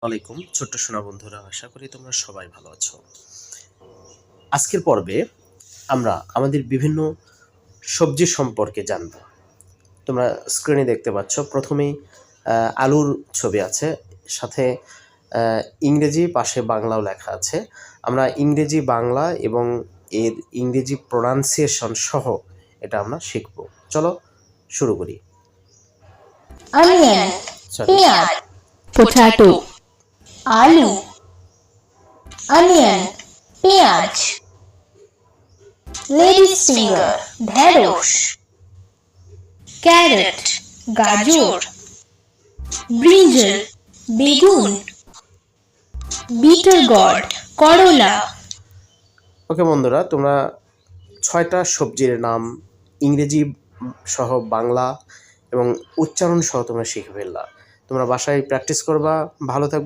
আলাইকুম ছোট্ট সোনা বন্ধুরা, আশা করি তোমরা সবাই ভালো আছো। আজকের পর্বে আমরা আমাদের বিভিন্ন সবজি সম্পর্কে জানব। তোমরা স্ক্রিনে দেখতে পাচ্ছ, প্রথমেই আলুর ছবি আছে, সাথে ইংরেজি, পাশে বাংলাও লেখা আছে। আমরা ইংরেজি, বাংলা এবং এর ইংরেজি প্রোনাউন্সিয়েশন সহ এটা আমরা শিখব। চলো শুরু করি। অনিয়ন, পেঁয়াজ, পোটাটো, আলু, অনিয়ন, পেঁয়াজ, লেডিস ফিঙ্গার, ঢেঁড়স, ক্যারট, গাজর, ব্রিঞ্জাল, বেগুন, বিটার গর্ড, করলা। ওকে বন্ধুরা, তোমরা 6টা সবজির নাম ইংরেজি সহ বাংলা এবং উচ্চারণ সহ তোমরা শিখে ফেললা। তোমরা বাসায় প্র্যাকটিস করবা। ভালো থাকবা।